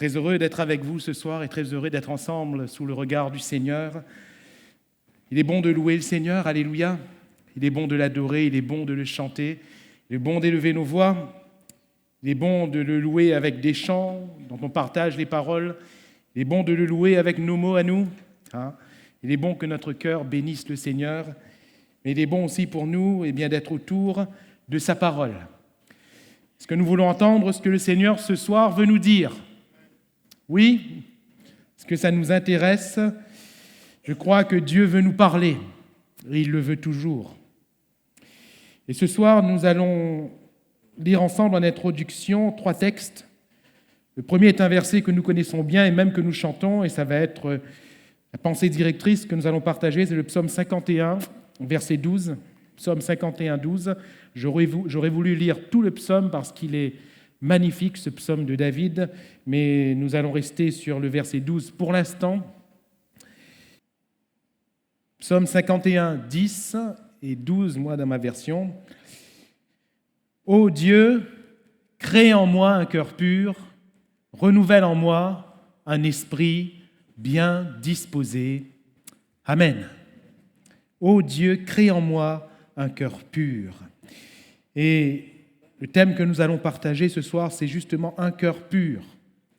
Très heureux d'être avec vous ce soir et très heureux d'être ensemble sous le regard du Seigneur. Il est bon de louer le Seigneur, alléluia. Il est bon de l'adorer, il est bon de le chanter. Il est bon d'élever nos voix. Il est bon de le louer avec des chants dont on partage les paroles. Il est bon de le louer avec nos mots à nous. Il est bon que notre cœur bénisse le Seigneur. Mais il est bon aussi pour nous d'être autour de sa parole. Est-ce que nous voulons entendre ce que le Seigneur ce soir veut nous dire ? Oui ? Est-ce que ça nous intéresse ? Je crois que Dieu veut nous parler. Et il le veut toujours. Et ce soir, nous allons lire ensemble en introduction 3 textes. Le premier est un verset que nous connaissons bien et même que nous chantons, et ça va être la pensée directrice que nous allons partager. C'est le psaume 51, verset 12. Psaume 51, 12. J'aurais voulu lire tout le psaume parce qu'il est magnifique, ce psaume de David, mais nous allons rester sur le verset 12 pour l'instant. Psaume 51, 10 et 12, moi, dans ma version. « Ô Dieu, crée en moi un cœur pur, renouvelle en moi un esprit bien disposé. Amen. Ô Dieu, crée en moi un cœur pur. » Et le thème que nous allons partager ce soir, c'est justement un cœur pur.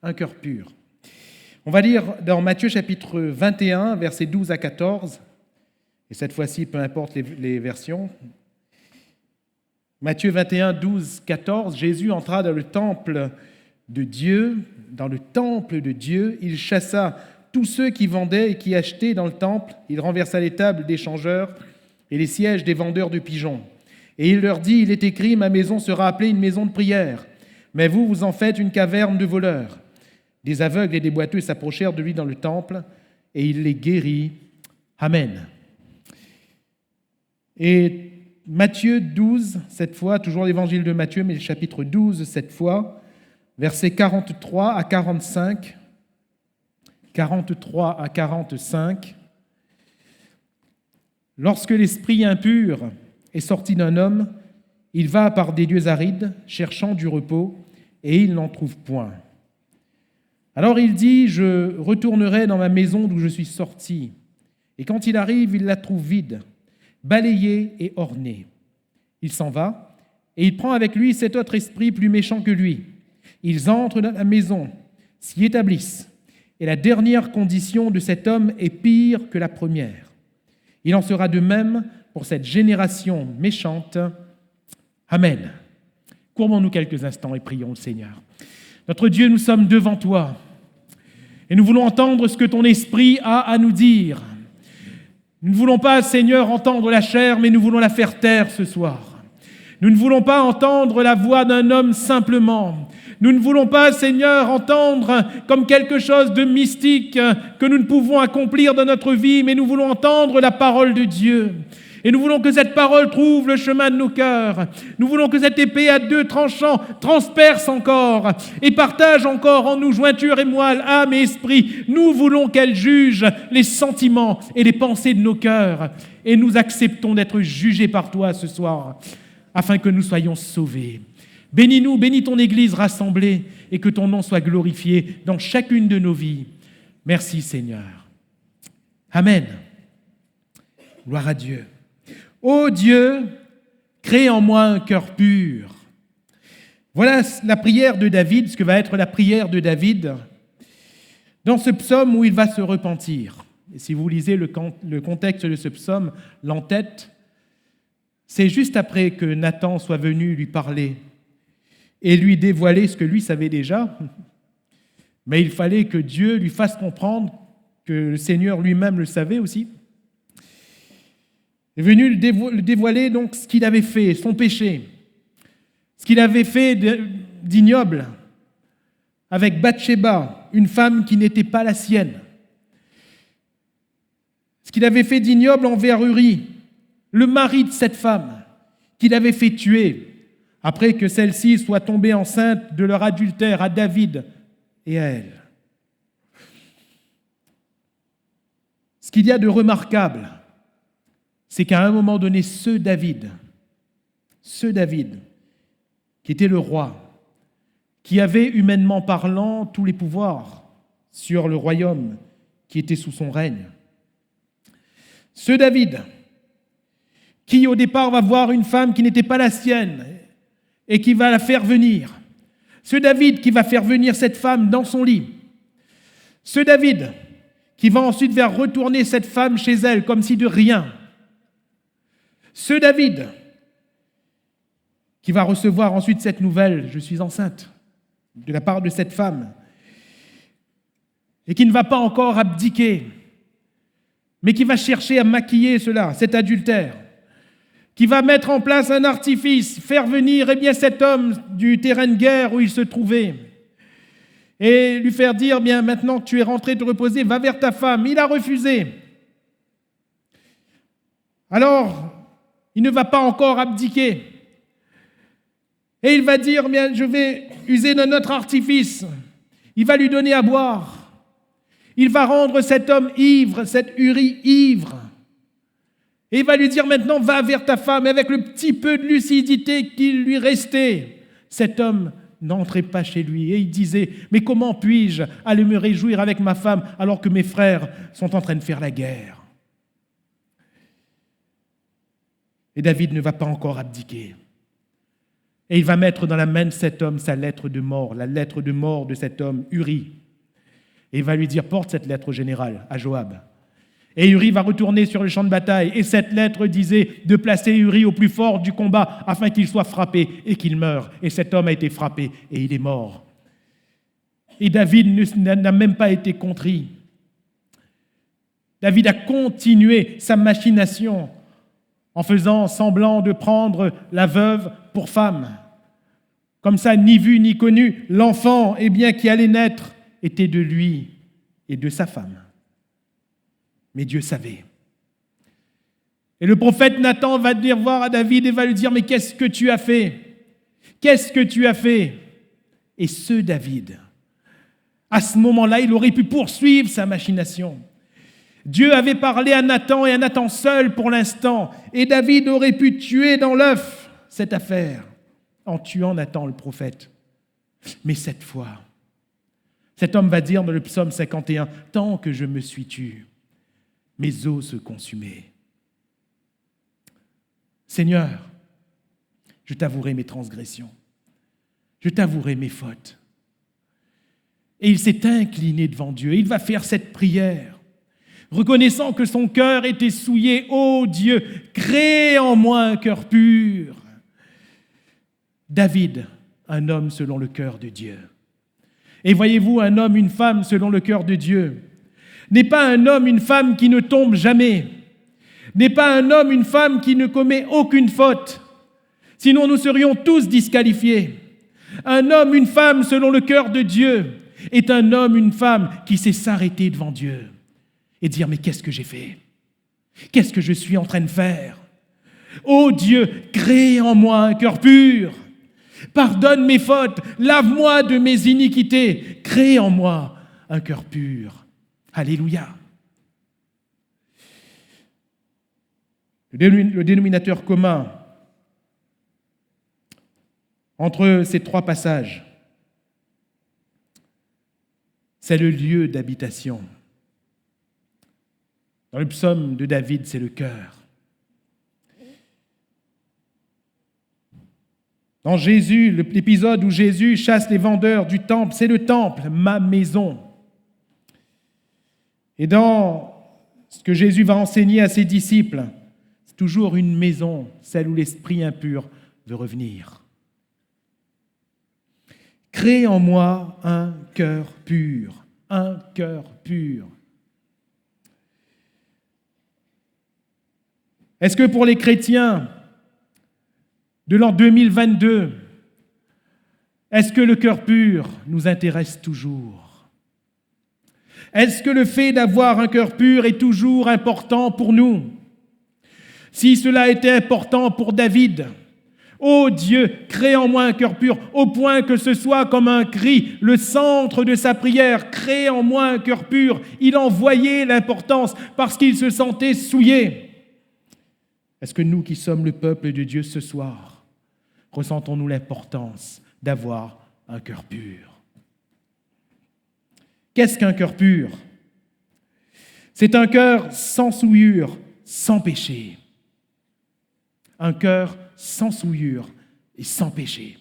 Un cœur pur. On va lire dans Matthieu chapitre 21, versets 12 à 14. Et cette fois-ci, peu importe les versions. Matthieu 21, 12, 14. Jésus entra dans le temple de Dieu. Dans le temple de Dieu, il chassa tous ceux qui vendaient et qui achetaient dans le temple. Il renversa les tables des changeurs et les sièges des vendeurs de pigeons. Et il leur dit, il est écrit, ma maison sera appelée une maison de prière. Mais vous, vous en faites une caverne de voleurs. Des aveugles et des boiteux s'approchèrent de lui dans le temple, et il les guérit. Amen. Et Matthieu 12, cette fois, toujours l'évangile de Matthieu, mais le chapitre 12, cette fois, versets 43 à 45. 43 à 45. Lorsque l'esprit impur est sorti d'un homme, il va par des lieux arides, cherchant du repos, et il n'en trouve point. Alors il dit, je retournerai dans ma maison d'où je suis sorti. Et quand il arrive, il la trouve vide, balayée et ornée. Il s'en va, et il prend avec lui 7 autres esprits plus méchants que lui. Ils entrent dans la maison, s'y établissent, et la dernière condition de cet homme est pire que la première. Il en sera de même pour cette génération méchante. Amen. Courbons-nous quelques instants et prions le Seigneur. Notre Dieu, nous sommes devant toi et nous voulons entendre ce que ton esprit a à nous dire. Nous ne voulons pas, Seigneur, entendre la chair, mais nous voulons la faire taire ce soir. Nous ne voulons pas entendre la voix d'un homme simplement. Nous ne voulons pas, Seigneur, entendre comme quelque chose de mystique que nous ne pouvons accomplir dans notre vie, mais nous voulons entendre la parole de Dieu. Et nous voulons que cette parole trouve le chemin de nos cœurs. Nous voulons que cette épée à 2 tranchants transperce encore et partage encore en nous jointure et moelle, âme et esprit. Nous voulons qu'elle juge les sentiments et les pensées de nos cœurs. Et nous acceptons d'être jugés par toi ce soir, afin que nous soyons sauvés. Bénis-nous, bénis ton Église rassemblée et que ton nom soit glorifié dans chacune de nos vies. Merci Seigneur. Amen. Gloire à Dieu. Ô Dieu, crée en moi un cœur pur. Voilà la prière de David, ce que va être la prière de David dans ce psaume où il va se repentir. Et si vous lisez le contexte de ce psaume, l'entête, c'est juste après que Nathan soit venu lui parler et lui dévoiler ce que lui savait déjà. Mais il fallait que Dieu lui fasse comprendre que le Seigneur lui-même le savait aussi. Il est venu lui dévoiler donc ce qu'il avait fait, son péché, ce qu'il avait fait d'ignoble avec Bathsheba, une femme qui n'était pas la sienne, ce qu'il avait fait d'ignoble envers Uri, le mari de cette femme, qu'il avait fait tuer après que celle-ci soit tombée enceinte de leur adultère à David et à elle. Ce qu'il y a de remarquable, c'est qu'à un moment donné, ce David, qui était le roi, qui avait, humainement parlant, tous les pouvoirs sur le royaume qui était sous son règne. Ce David, qui au départ va voir une femme qui n'était pas la sienne et qui va la faire venir. Ce David qui va faire venir cette femme dans son lit. Ce David qui va ensuite faire retourner cette femme chez elle comme si de rien. Ce David qui va recevoir ensuite cette nouvelle, je suis enceinte, de la part de cette femme, et qui ne va pas encore abdiquer, mais qui va chercher à maquiller cela, cet adultère, qui va mettre en place un artifice, faire venir cet homme du terrain de guerre où il se trouvait, et lui faire dire, bien maintenant que tu es rentré te reposer, va vers ta femme. Il a refusé. Alors, il ne va pas encore abdiquer. Et il va dire, bien, je vais user de notre artifice. Il va lui donner à boire. Il va rendre cet homme ivre, cet Uri ivre. Et il va lui dire maintenant, va vers ta femme. Et avec le petit peu de lucidité qu'il lui restait, cet homme n'entrait pas chez lui. Et il disait, mais comment puis-je aller me réjouir avec ma femme alors que mes frères sont en train de faire la guerre? Et David ne va pas encore abdiquer. Et il va mettre dans la main de cet homme sa lettre de mort, la lettre de mort de cet homme, Uri. Et il va lui dire, porte cette lettre au général, à Joab. Et Uri va retourner sur le champ de bataille. Et cette lettre disait de placer Uri au plus fort du combat afin qu'il soit frappé et qu'il meure. Et cet homme a été frappé et il est mort. Et David n'a même pas été contrit. David a continué sa machination en faisant semblant de prendre la veuve pour femme. Comme ça, ni vu ni connu, l'enfant qui allait naître était de lui et de sa femme. Mais Dieu savait. Et le prophète Nathan va venir voir à David et va lui dire, mais qu'est-ce que tu as fait? Qu'est-ce que tu as fait? Et ce David, à ce moment-là, il aurait pu poursuivre sa machination. Dieu avait parlé à Nathan et à Nathan seul pour l'instant. Et David aurait pu tuer dans l'œuf cette affaire en tuant Nathan le prophète. Mais cette fois, cet homme va dire dans le psaume 51, « Tant que je me suis tu, mes os se consumaient. » Seigneur, je t'avouerai mes transgressions, je t'avouerai mes fautes. Et il s'est incliné devant Dieu. Il va faire cette prière, reconnaissant que son cœur était souillé. Ô Dieu, crée en moi un cœur pur. David, un homme selon le cœur de Dieu. Et voyez-vous, un homme, une femme selon le cœur de Dieu n'est pas un homme, une femme qui ne tombe jamais, n'est pas un homme, une femme qui ne commet aucune faute, sinon nous serions tous disqualifiés. Un homme, une femme selon le cœur de Dieu est un homme, une femme qui sait s'arrêter devant Dieu et dire, mais qu'est-ce que j'ai fait? Qu'est-ce que je suis en train de faire? Ô Dieu, crée en moi un cœur pur. Pardonne mes fautes, lave-moi de mes iniquités, crée en moi un cœur pur. Alléluia. Le dénominateur commun entre ces trois passages, c'est le lieu d'habitation. Dans le psaume de David, c'est le cœur. Dans Jésus, l'épisode où Jésus chasse les vendeurs du temple, c'est le temple, ma maison. Et dans ce que Jésus va enseigner à ses disciples, c'est toujours une maison, celle où l'esprit impur veut revenir. Crée en moi un cœur pur, un cœur pur. Est-ce que pour les chrétiens de l'an 2022, est-ce que le cœur pur nous intéresse toujours? Est-ce que le fait d'avoir un cœur pur est toujours important pour nous? Si cela était important pour David, ô Dieu, crée en moi un cœur pur, au point que ce soit comme un cri, le centre de sa prière, crée en moi un cœur pur. Il en voyait l'importance parce qu'il se sentait souillé. Est-ce que nous qui sommes le peuple de Dieu ce soir, ressentons-nous l'importance d'avoir un cœur pur. Qu'est-ce qu'un cœur pur? C'est un cœur sans souillure, sans péché. Un cœur sans souillure et sans péché.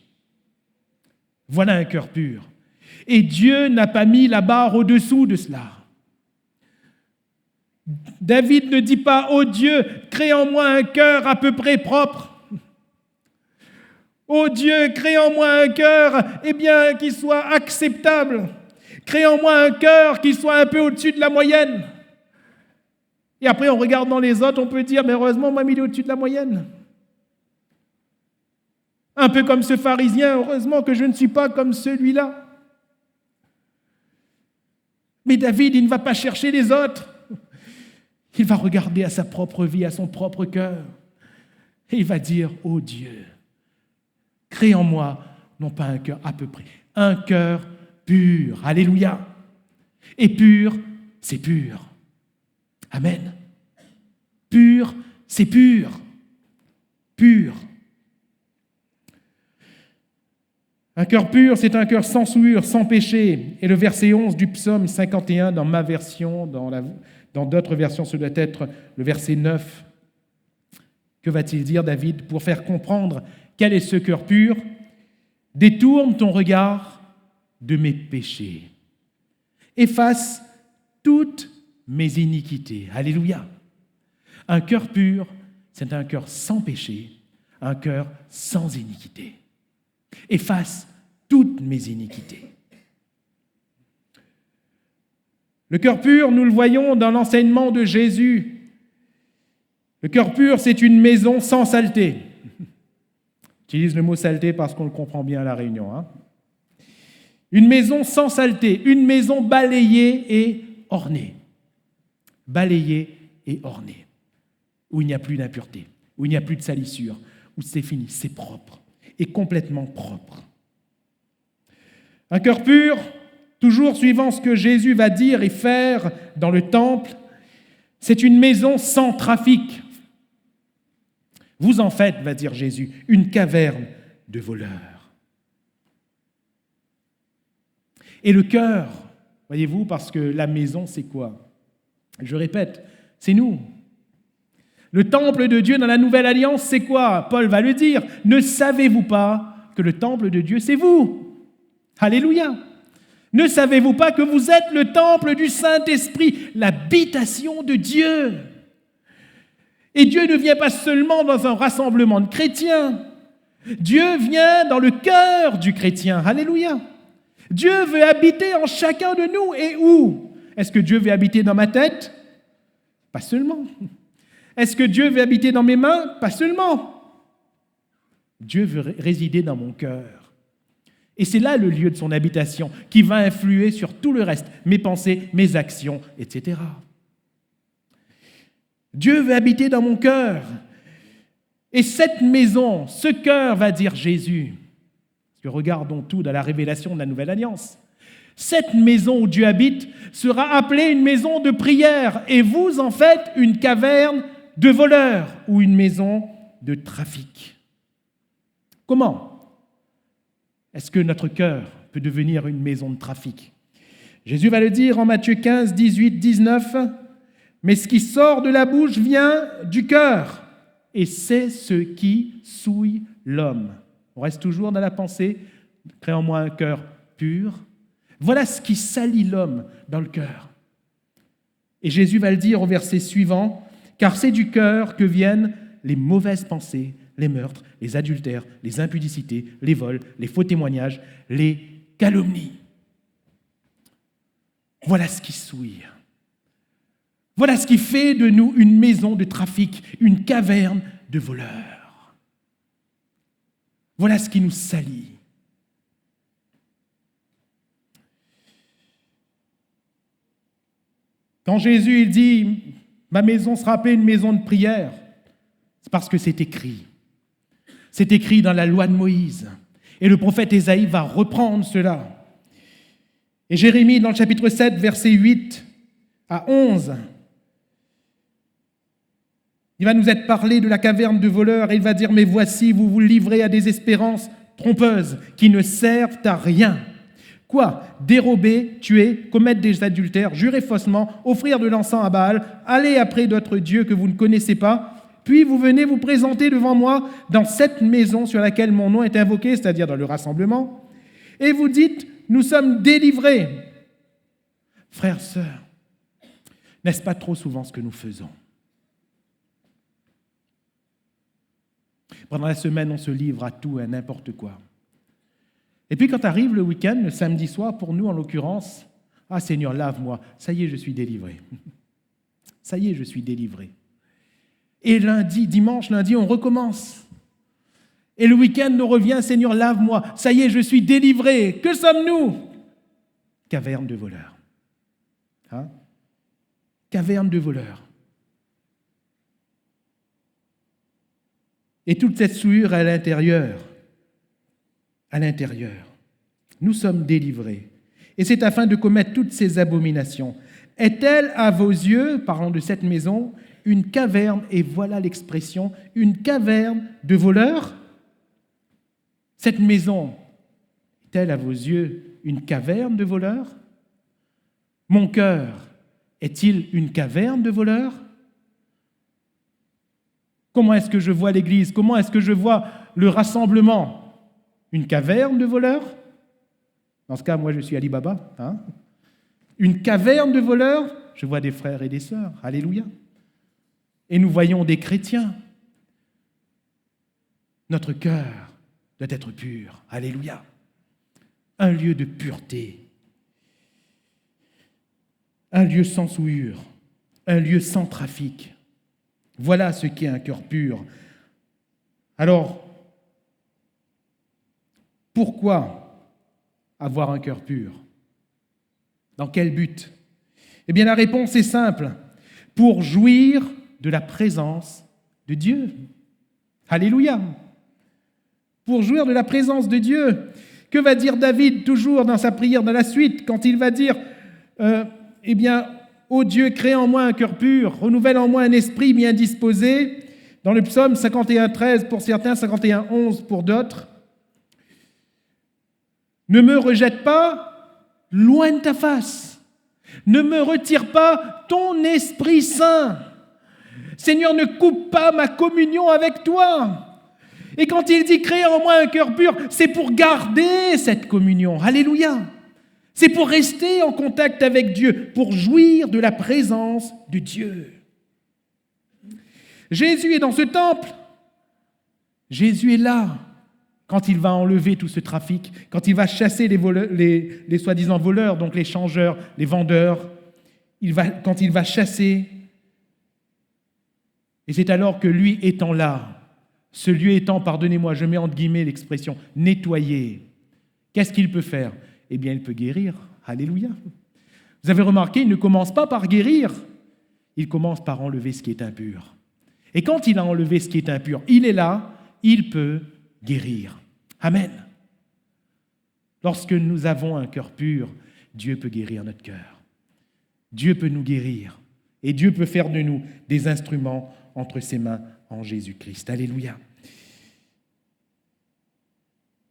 Voilà un cœur pur. Et Dieu n'a pas mis la barre au-dessous de cela. David ne dit pas « Oh Dieu, crée en moi un cœur à peu près propre. Oh Dieu, crée en moi un cœur qui soit acceptable. Crée en moi un cœur qui soit un peu au-dessus de la moyenne. » Et après, en regardant les autres, on peut dire « Mais heureusement, moi, il est au-dessus de la moyenne. » Un peu comme ce pharisien, heureusement que je ne suis pas comme celui-là. Mais David, il ne va pas chercher les autres. Il va regarder à sa propre vie, à son propre cœur. Et il va dire, « Oh Dieu, crée en moi, non pas un cœur à peu près, un cœur pur. » Alléluia. Et pur, c'est pur. Amen. Pur, c'est pur. Pur. Un cœur pur, c'est un cœur sans souillure, sans péché. Et le verset 11 du psaume 51, dans ma version, dans d'autres versions, ce doit être le verset 9. Que va-t-il dire, David, pour faire comprendre quel est ce cœur pur? Détourne ton regard de mes péchés. Efface toutes mes iniquités. Alléluia. Un cœur pur, c'est un cœur sans péché, un cœur sans iniquité. Efface toutes mes iniquités. Le cœur pur, nous le voyons dans l'enseignement de Jésus. Le cœur pur, c'est une maison sans saleté. J'utilise le mot saleté parce qu'on le comprend bien à La Réunion. Une maison sans saleté, une maison balayée et ornée. Balayée et ornée. Où il n'y a plus d'impureté, où il n'y a plus de salissure, où c'est fini, c'est propre. Et complètement propre. Un cœur pur, toujours suivant ce que Jésus va dire et faire dans le temple, c'est une maison sans trafic. Vous en faites, va dire Jésus, une caverne de voleurs. Et le cœur, voyez-vous, parce que la maison, c'est quoi? Je répète, c'est nous. Le temple de Dieu dans la Nouvelle Alliance, c'est quoi? Paul va le dire. Ne savez-vous pas que le temple de Dieu, c'est vous? Alléluia. Ne savez-vous pas que vous êtes le temple du Saint-Esprit, l'habitation de Dieu? Et Dieu ne vient pas seulement dans un rassemblement de chrétiens. Dieu vient dans le cœur du chrétien. Alléluia. Dieu veut habiter en chacun de nous. Et où? Est-ce que Dieu veut habiter dans ma tête? Pas seulement. Est-ce que Dieu veut habiter dans mes mains? Pas seulement. Dieu veut résider dans mon cœur. Et c'est là le lieu de son habitation qui va influer sur tout le reste, mes pensées, mes actions, etc. Dieu veut habiter dans mon cœur. Et cette maison, ce cœur, va dire Jésus, parce que regardons tout dans la révélation de la Nouvelle Alliance, cette maison où Dieu habite sera appelée une maison de prière, et vous en faites une caverne de voleurs ou une maison de trafic. Comment est-ce que notre cœur peut devenir une maison de trafic? Jésus va le dire en Matthieu 15, 18, 19. « Mais ce qui sort de la bouche vient du cœur, et c'est ce qui souille l'homme. » On reste toujours dans la pensée, « Crée en moi un cœur pur. » Voilà ce qui salit l'homme dans le cœur. Et Jésus va le dire au verset suivant, « Car c'est du cœur que viennent les mauvaises pensées, les meurtres, les adultères, les impudicités, les vols, les faux témoignages, les calomnies. » Voilà ce qui souille. Voilà ce qui fait de nous une maison de trafic, une caverne de voleurs. Voilà ce qui nous salit. Quand Jésus il dit « Ma maison sera appelée une maison de prière », c'est parce que c'est écrit. C'est écrit dans la loi de Moïse. Et le prophète Ésaïe va reprendre cela. Et Jérémie, dans le chapitre 7, versets 8 à 11, il va nous être parlé de la caverne de voleurs et il va dire « Mais voici, vous vous livrez à des espérances trompeuses qui ne servent à rien. Quoi? Dérober, tuer, commettre des adultères, jurer faussement, offrir de l'encens à Baal, aller après d'autres dieux que vous ne connaissez pas, puis vous venez vous présenter devant moi dans cette maison sur laquelle mon nom est invoqué, c'est-à-dire dans le rassemblement, et vous dites, nous sommes délivrés. Frères, sœurs, n'est-ce pas trop souvent ce que nous faisons? Pendant la semaine, on se livre à tout et à n'importe quoi. Et puis quand arrive le week-end, le samedi soir, pour nous en l'occurrence, « Ah Seigneur, lave-moi, ça y est, je suis délivré. Ça y est, je suis délivré. » Et dimanche, lundi, on recommence. Et le week-end nous revient, « Seigneur, lave-moi, ça y est, je suis délivré. » Que sommes-nous? Caverne de voleurs. Hein? Caverne de voleurs. Et toute cette souillure à l'intérieur. À l'intérieur. Nous sommes délivrés. Et c'est afin de commettre toutes ces abominations. Est-elle à vos yeux, parlons de cette maison, une caverne, et voilà l'expression, une caverne de voleurs? Cette maison est-elle à vos yeux une caverne de voleurs? Mon cœur est-il une caverne de voleurs? Comment est-ce que je vois l'Église? Comment est-ce que je vois le rassemblement? Une caverne de voleurs? Dans ce cas, moi, je suis Ali Baba. Hein? Une caverne de voleurs? Je vois des frères et des sœurs. Alléluia. Et nous voyons des chrétiens. Notre cœur doit être pur. Alléluia. Un lieu de pureté. Un lieu sans souillure. Un lieu sans trafic. Voilà ce qu'est un cœur pur. Alors, pourquoi avoir un cœur pur? Dans quel but? Eh bien, la réponse est simple. Pour jouir de la présence de Dieu. Alléluia. Pour jouir de la présence de Dieu. Que va dire David toujours dans sa prière dans la suite, quand il va dire eh bien, ô Dieu, crée en moi un cœur pur, renouvelle en moi un esprit bien disposé. Dans le psaume 51:13 pour certains, 51:11 pour d'autres. Ne me rejette pas loin de ta face. Ne me retire pas ton Esprit Saint. Seigneur, ne coupe pas ma communion avec toi. Et quand il dit créer en moi un cœur pur, c'est pour garder cette communion. Alléluia. C'est pour rester en contact avec Dieu, pour jouir de la présence de Dieu. Jésus est dans ce temple. Jésus est là. Quand il va enlever tout ce trafic, quand il va chasser les soi-disant voleurs, donc les changeurs, les vendeurs, quand il va chasser, et c'est alors que lui étant là, ce lieu étant, pardonnez-moi, je mets entre guillemets l'expression, nettoyé, qu'est-ce qu'il peut faire? Eh bien, il peut guérir. Alléluia. Vous avez remarqué, il ne commence pas par guérir, il commence par enlever ce qui est impur. Et quand il a enlevé ce qui est impur, il est là, il peut guérir. Amen. Lorsque nous avons un cœur pur, Dieu peut guérir notre cœur. Dieu peut nous guérir. Et Dieu peut faire de nous des instruments entre ses mains en Jésus-Christ. Alléluia.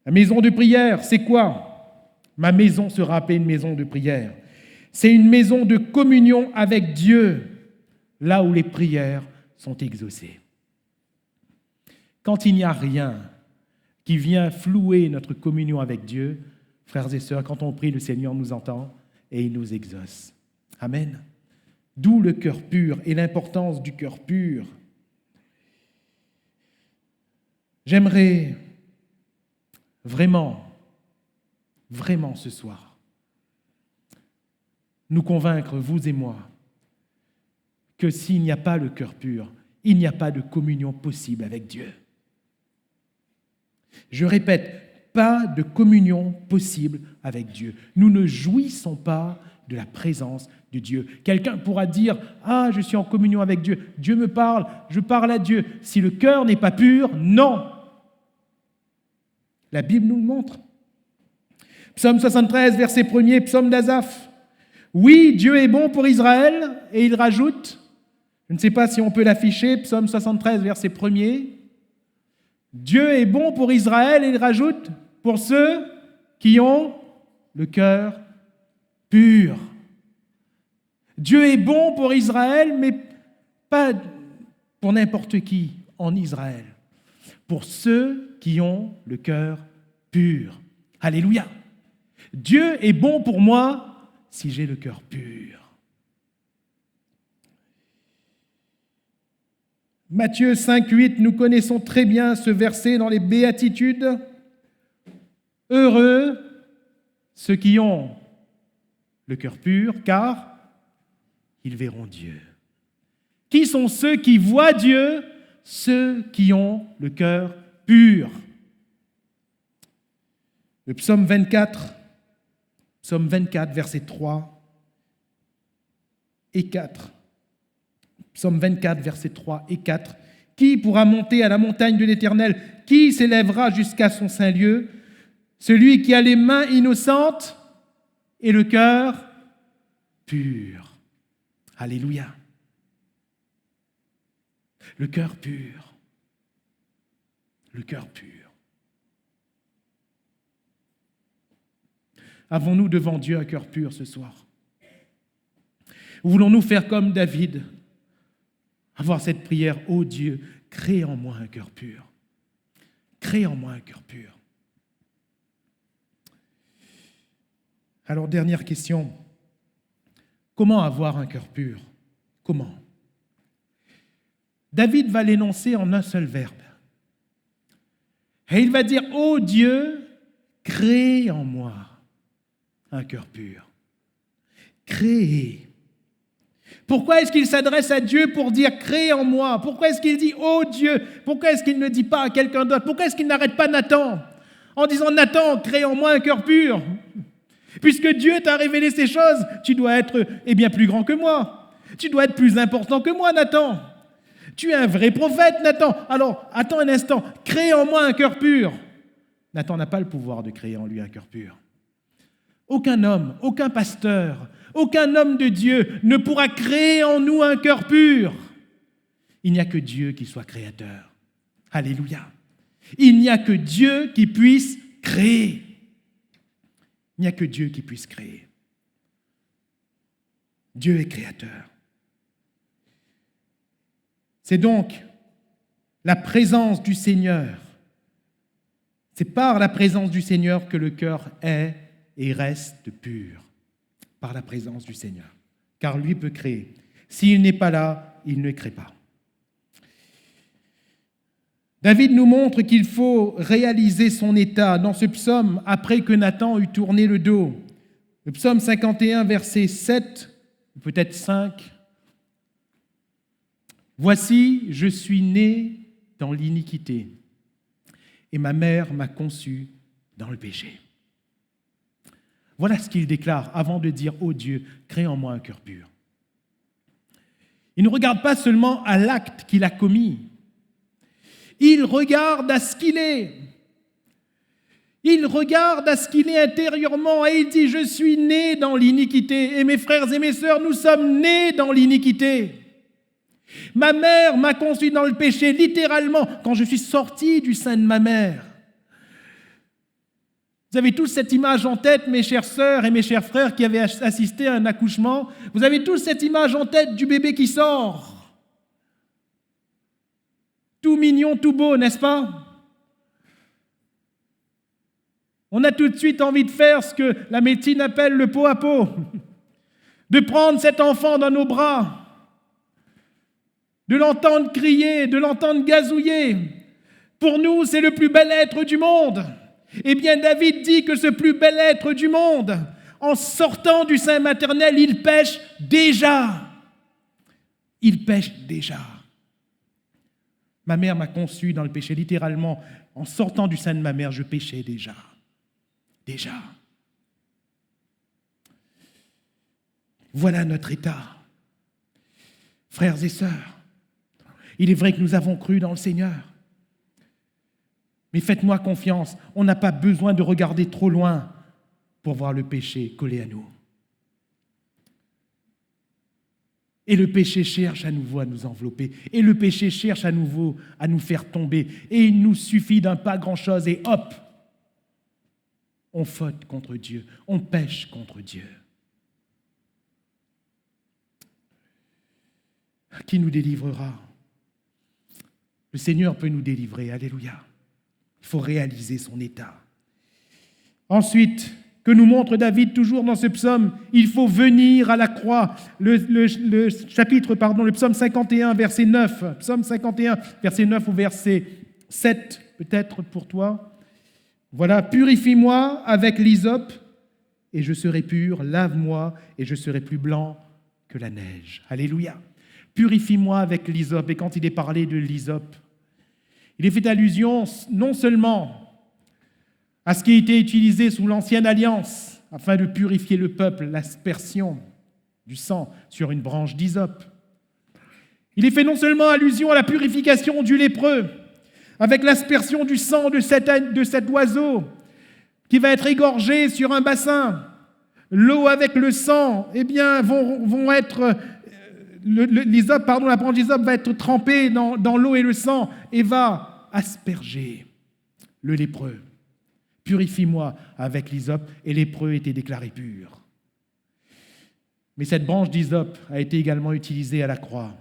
La maison de prière, c'est quoi? Ma maison sera appelée une maison de prière. C'est une maison de communion avec Dieu, là où les prières sont exaucées. Quand il n'y a rien qui vient flouer notre communion avec Dieu, frères et sœurs, quand on prie, le Seigneur nous entend et il nous exauce. Amen. D'où le cœur pur et l'importance du cœur pur. J'aimerais vraiment ce soir, nous convaincre, vous et moi, que s'il n'y a pas le cœur pur, il n'y a pas de communion possible avec Dieu. Je répète, pas de communion possible avec Dieu. Nous ne jouissons pas de la présence de Dieu. Quelqu'un pourra dire « Ah, je suis en communion avec Dieu, Dieu me parle, je parle à Dieu. » Si le cœur n'est pas pur, non. La Bible nous le montre. Psaume 73, verset 1er, psaume d'Asaph. Oui, Dieu est bon pour Israël, et il rajoute, je ne sais pas si on peut l'afficher, psaume 73, verset 1er. Dieu est bon pour Israël, et il rajoute, pour ceux qui ont le cœur pur. Dieu est bon pour Israël, mais pas pour n'importe qui en Israël. Pour ceux qui ont le cœur pur. Alléluia. Dieu est bon pour moi si j'ai le cœur pur. Matthieu 5, 8, nous connaissons très bien ce verset dans les Béatitudes. Heureux ceux qui ont le cœur pur, car ils verront Dieu. Qui sont ceux qui voient Dieu? Ceux qui ont le cœur pur. Le psaume 24, versets 3 et 4. Psaume 24, versets 3 et 4. Qui pourra monter à la montagne de l'Éternel? Qui s'élèvera jusqu'à son saint lieu? Celui qui a les mains innocentes et le cœur pur. Alléluia. Le cœur pur. Le cœur pur. Avons-nous devant Dieu un cœur pur ce soir? Ou voulons-nous faire comme David? Avoir cette prière, ô Dieu, crée en moi un cœur pur. Crée en moi un cœur pur. Alors, dernière question. Comment avoir un cœur pur? Comment? David va l'énoncer en un seul verbe. Et il va dire, ô Dieu, crée en moi un cœur pur. Créer. Pourquoi est-ce qu'il s'adresse à Dieu pour dire « crée en moi » ? Pourquoi est-ce qu'il dit « oh Dieu » ? Pourquoi est-ce qu'il ne dit pas à quelqu'un d'autre ? Pourquoi est-ce qu'il n'arrête pas Nathan en disant « Nathan, crée en moi un cœur pur » ? Puisque Dieu t'a révélé ces choses, tu dois être bien plus grand que moi. Tu dois être plus important que moi, Nathan. Tu es un vrai prophète, Nathan. Alors, attends un instant, crée en moi un cœur pur. Nathan n'a pas le pouvoir de créer en lui un cœur pur. Aucun homme, aucun pasteur, aucun homme de Dieu ne pourra créer en nous un cœur pur. Il n'y a que Dieu qui soit créateur. Alléluia. Il n'y a que Dieu qui puisse créer. Il n'y a que Dieu qui puisse créer. Dieu est créateur. C'est donc la présence du Seigneur. C'est par la présence du Seigneur que le cœur est et reste pur. Par la présence du Seigneur. Car lui peut créer. S'il n'est pas là, il ne crée pas. David nous montre qu'il faut réaliser son état dans ce psaume après que Nathan eut tourné le dos. Le psaume 51, verset 7, ou peut-être 5. « Voici, je suis né dans l'iniquité, et ma mère m'a conçu dans le péché. » Voilà ce qu'il déclare avant de dire « Ô Dieu, crée en moi un cœur pur. » Il ne regarde pas seulement à l'acte qu'il a commis. Il regarde à ce qu'il est. Il regarde à ce qu'il est intérieurement et il dit « Je suis né dans l'iniquité. » Et mes frères et mes sœurs, nous sommes nés dans l'iniquité. Ma mère m'a conçu dans le péché, littéralement, quand je suis sorti du sein de ma mère. Vous avez tous cette image en tête, mes chères sœurs et mes chers frères qui avaient assisté à un accouchement. Vous avez tous cette image en tête du bébé qui sort. Tout mignon, tout beau, n'est-ce pas? On a tout de suite envie de faire ce que la médecine appelle le pot à pot. De prendre cet enfant dans nos bras, de l'entendre crier, de l'entendre gazouiller. Pour nous, c'est le plus bel être du monde. Eh bien, David dit que ce plus bel être du monde, en sortant du sein maternel, il pêche déjà. Il pêche déjà. Ma mère m'a conçu dans le péché. Littéralement, en sortant du sein de ma mère, je péchais déjà. Déjà. Voilà notre état. Frères et sœurs, il est vrai que nous avons cru dans le Seigneur. Mais faites-moi confiance, on n'a pas besoin de regarder trop loin pour voir le péché collé à nous. Et le péché cherche à nouveau à nous envelopper. Et le péché cherche à nouveau à nous faire tomber. Et il nous suffit d'un pas grand-chose et hop, on faute contre Dieu, on pêche contre Dieu. Qui nous délivrera? Le Seigneur peut nous délivrer, alléluia. Il faut réaliser son état. Ensuite, que nous montre David toujours dans ce psaume, il faut venir à la croix. Le psaume 51, verset 9. Psaume 51, verset 9 ou verset 7, peut-être pour toi. Voilà, purifie-moi avec l'hysope et je serai pur, lave-moi et je serai plus blanc que la neige. Alléluia. Purifie-moi avec l'hysope. Et quand il est parlé de l'hysope, il est fait allusion non seulement à ce qui a été utilisé sous l'Ancienne Alliance afin de purifier le peuple, l'aspersion du sang sur une branche d'hysope. Il est fait non seulement allusion à la purification du lépreux, avec l'aspersion du sang de cet oiseau qui va être égorgé sur un bassin. L'eau avec le sang, vont être... la branche d'hysope va être trempée dans l'eau et le sang et va asperger le lépreux. Purifie-moi avec l'hysope, et le lépreux était déclaré pur. Mais cette branche d'hysope a été également utilisée à la croix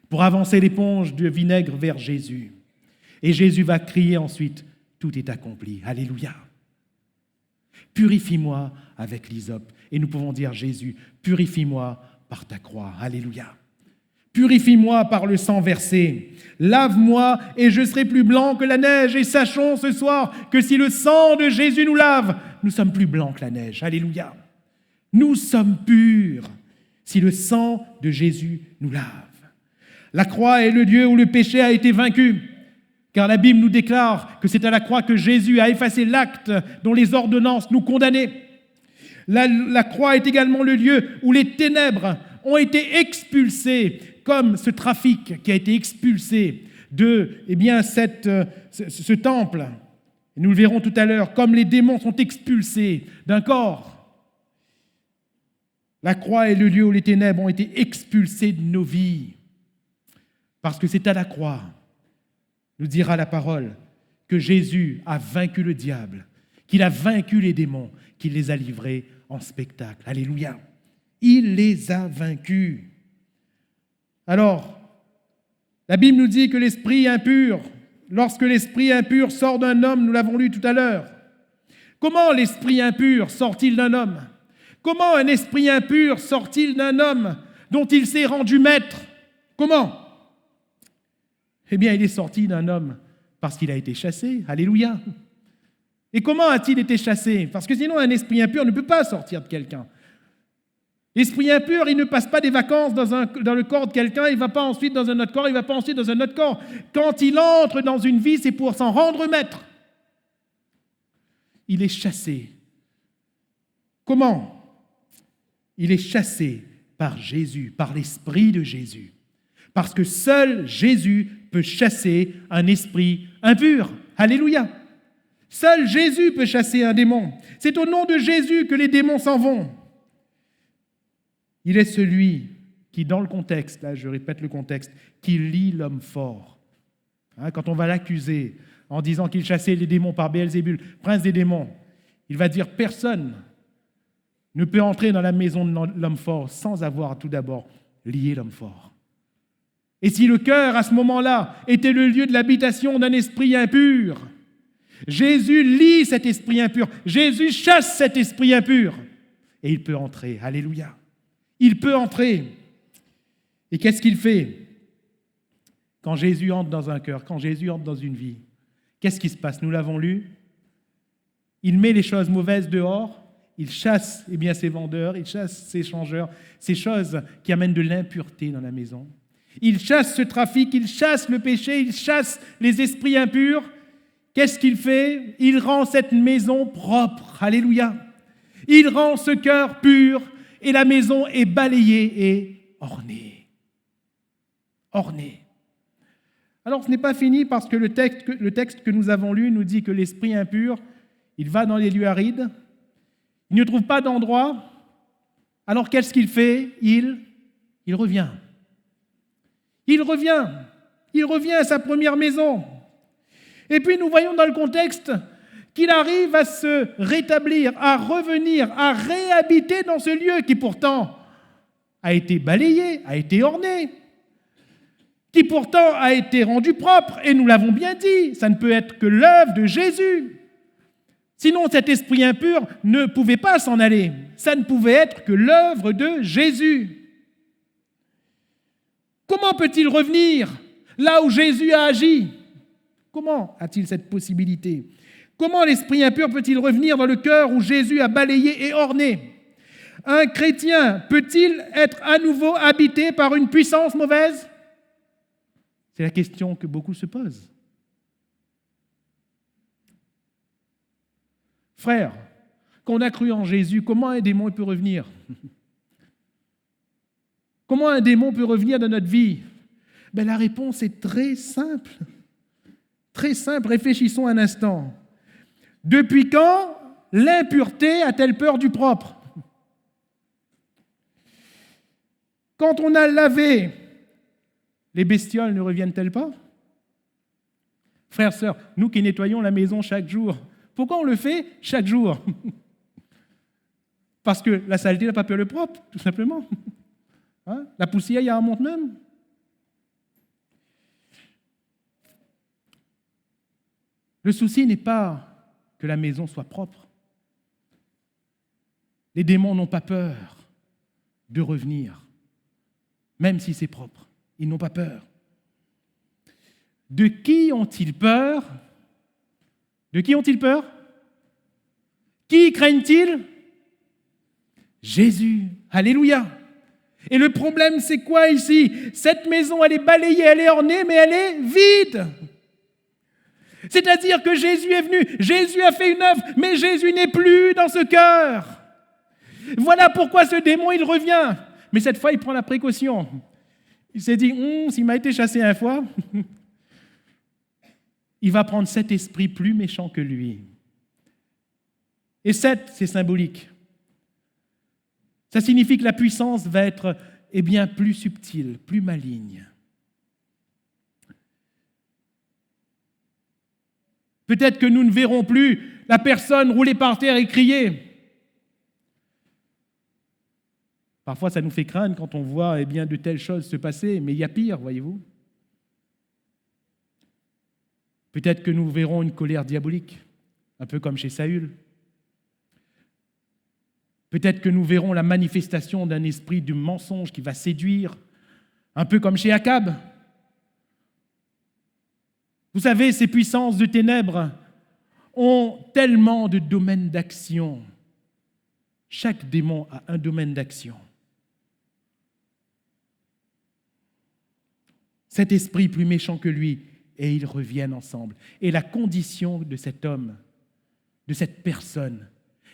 pour avancer l'éponge de vinaigre vers Jésus. Et Jésus va crier ensuite, tout est accompli. Alléluia. Purifie-moi avec l'hysope. Et nous pouvons dire, Jésus, purifie-moi par ta croix. Alléluia. Purifie-moi par le sang versé. Lave-moi et je serai plus blanc que la neige. Et sachons ce soir que si le sang de Jésus nous lave, nous sommes plus blancs que la neige. Alléluia. Nous sommes purs si le sang de Jésus nous lave. La croix est le lieu où le péché a été vaincu. Car la Bible nous déclare que c'est à la croix que Jésus a effacé l'acte dont les ordonnances nous condamnaient. La croix est également le lieu où les ténèbres ont été expulsées, comme ce trafic qui a été expulsé de ce temple. Et nous le verrons tout à l'heure, comme les démons sont expulsés d'un corps. La croix est le lieu où les ténèbres ont été expulsées de nos vies. Parce que c'est à la croix, nous dira la parole, que Jésus a vaincu le diable, qu'il a vaincu les démons, qu'il les a livrés en spectacle. Alléluia. Il les a vaincus. Alors, la Bible nous dit que l'esprit impur, lorsque l'esprit impur sort d'un homme, nous l'avons lu tout à l'heure. Comment l'esprit impur sort-il d'un homme? Comment un esprit impur sort-il d'un homme dont il s'est rendu maître? Comment? Eh bien, il est sorti d'un homme parce qu'il a été chassé. Alléluia. Et comment a-t-il été chassé? Parce que sinon, un esprit impur ne peut pas sortir de quelqu'un. L'esprit impur, il ne passe pas des vacances dans le corps de quelqu'un, il ne va pas ensuite dans un autre corps, il ne va pas ensuite dans un autre corps. Quand il entre dans une vie, c'est pour s'en rendre maître. Il est chassé. Comment? Il est chassé par Jésus, par l'Esprit de Jésus. Parce que seul Jésus peut chasser un esprit impur. Alléluia. Seul Jésus peut chasser un démon. C'est au nom de Jésus que les démons s'en vont. Il est celui qui, dans le contexte, là je répète le contexte, qui lie l'homme fort. Quand on va l'accuser en disant qu'il chassait les démons par Béelzébul, prince des démons, il va dire personne ne peut entrer dans la maison de l'homme fort sans avoir tout d'abord lié l'homme fort. Et si le cœur, à ce moment-là, était le lieu de l'habitation d'un esprit impur, Jésus lie cet esprit impur, Jésus chasse cet esprit impur, et il peut entrer. Alléluia. Il peut entrer. Et qu'est-ce qu'il fait? Quand Jésus entre dans un cœur, quand Jésus entre dans une vie, qu'est-ce qui se passe? Nous l'avons lu. Il met les choses mauvaises dehors, il chasse ces vendeurs, il chasse ces changeurs, ces choses qui amènent de l'impureté dans la maison. Il chasse ce trafic, il chasse le péché, il chasse les esprits impurs. Qu'est-ce qu'il fait? Il rend cette maison propre. Alléluia. Il rend ce cœur pur. Et la maison est balayée et ornée. Ornée. Alors ce n'est pas fini parce que le texte que nous avons lu nous dit que l'esprit impur, il va dans les lieux arides, il ne trouve pas d'endroit, alors qu'est-ce qu'il fait? Il revient. Il revient à sa première maison. Et puis nous voyons dans le contexte qu'il arrive à se rétablir, à revenir, à réhabiter dans ce lieu qui pourtant a été balayé, a été orné, qui pourtant a été rendu propre, et nous l'avons bien dit, ça ne peut être que l'œuvre de Jésus. Sinon, cet esprit impur ne pouvait pas s'en aller. Ça ne pouvait être que l'œuvre de Jésus. Comment peut-il revenir là où Jésus a agi? Comment a-t-il cette possibilité? Comment l'esprit impur peut-il revenir dans le cœur où Jésus a balayé et orné? Un chrétien peut-il être à nouveau habité par une puissance mauvaise? C'est la question que beaucoup se posent. Frère, quand on a cru en Jésus, comment un démon peut revenir? Comment un démon peut revenir dans notre vie? La réponse est très simple. Très simple, réfléchissons un instant. Depuis quand l'impureté a-t-elle peur du propre? Quand on a lavé, les bestioles ne reviennent-elles pas? Frères, sœurs, nous qui nettoyons la maison chaque jour, pourquoi on le fait chaque jour? Parce que la saleté n'a pas peur le propre, tout simplement. Hein? La poussière, il y a un monte même. Le souci n'est pas que la maison soit propre. Les démons n'ont pas peur de revenir, même si c'est propre. Ils n'ont pas peur. De qui ont-ils peur? De qui ont-ils peur? Qui craignent-ils? Jésus. Alléluia. Et le problème, c'est quoi ici? Cette maison, elle est balayée, elle est ornée, mais elle est vide. C'est-à-dire que Jésus est venu, Jésus a fait une œuvre, mais Jésus n'est plus dans ce cœur. Voilà pourquoi ce démon, il revient. Mais cette fois, il prend la précaution. Il s'est dit, s'il m'a été chassé une fois, il va prendre cet esprit plus méchant que lui. Et 7, c'est symbolique. Ça signifie que la puissance va être plus subtile, plus maligne. Peut-être que nous ne verrons plus la personne rouler par terre et crier. Parfois, ça nous fait craindre quand on voit de telles choses se passer, mais il y a pire, voyez-vous. Peut-être que nous verrons une colère diabolique, un peu comme chez Saül. Peut-être que nous verrons la manifestation d'un esprit de mensonge qui va séduire, un peu comme chez Akab. Vous savez, ces puissances de ténèbres ont tellement de domaines d'action. Chaque démon a un domaine d'action. Cet esprit plus méchant que lui, et ils reviennent ensemble. Et la condition de cet homme, de cette personne,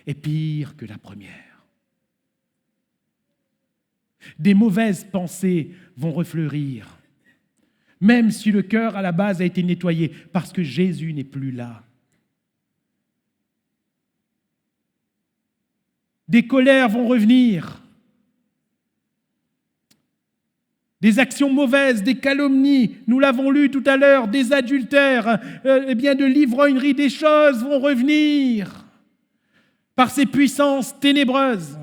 est pire que la première. Des mauvaises pensées vont refleurir, même si le cœur à la base a été nettoyé, parce que Jésus n'est plus là. Des colères vont revenir, des actions mauvaises, des calomnies, nous l'avons lu tout à l'heure, des adultères, de l'ivrognerie, des choses vont revenir par ces puissances ténébreuses.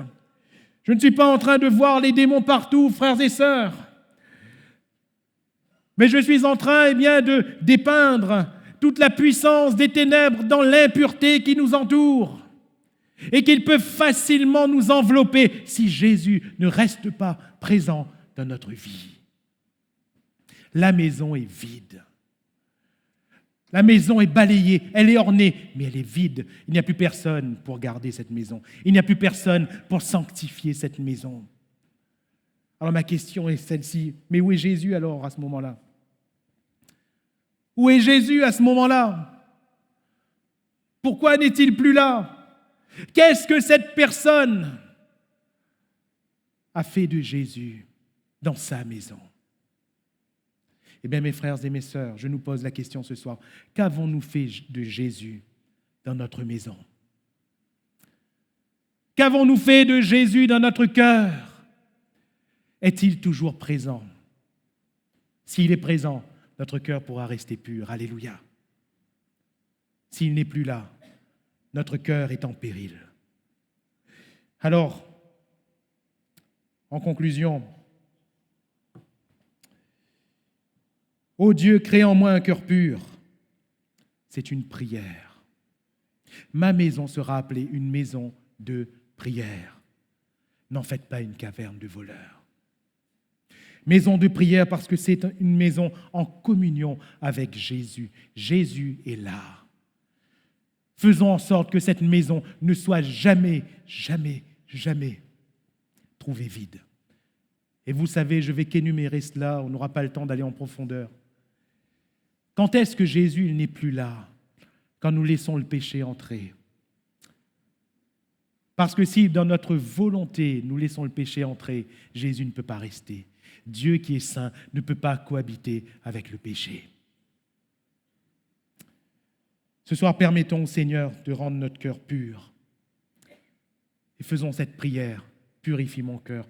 Je ne suis pas en train de voir les démons partout, frères et sœurs, mais je suis en train de dépeindre toute la puissance des ténèbres dans l'impureté qui nous entoure et qu'ils peuvent facilement nous envelopper si Jésus ne reste pas présent dans notre vie. La maison est vide. La maison est balayée, elle est ornée, mais elle est vide. Il n'y a plus personne pour garder cette maison. Il n'y a plus personne pour sanctifier cette maison. Alors ma question est celle-ci, mais où est Jésus alors à ce moment-là? Où est Jésus à ce moment-là? Pourquoi n'est-il plus là? Qu'est-ce que cette personne a fait de Jésus dans sa maison? Eh bien, mes frères et mes sœurs, je nous pose la question ce soir. Qu'avons-nous fait de Jésus dans notre maison? Qu'avons-nous fait de Jésus dans notre cœur? Est-il toujours présent? S'il est présent, notre cœur pourra rester pur. Alléluia. S'il n'est plus là, notre cœur est en péril. Alors, en conclusion, ô Dieu, crée en moi un cœur pur. C'est une prière. Ma maison sera appelée une maison de prière. N'en faites pas une caverne de voleurs. Maison de prière parce que c'est une maison en communion avec Jésus. Jésus est là. Faisons en sorte que cette maison ne soit jamais, jamais, jamais trouvée vide. Et vous savez, je vais qu'énumérer cela, on n'aura pas le temps d'aller en profondeur. Quand est-ce que Jésus il n'est plus là? Quand nous laissons le péché entrer. Parce que si dans notre volonté, nous laissons le péché entrer, Jésus ne peut pas rester. Dieu qui est saint ne peut pas cohabiter avec le péché. Ce soir, permettons au Seigneur de rendre notre cœur pur. Et faisons cette prière. Purifie mon cœur.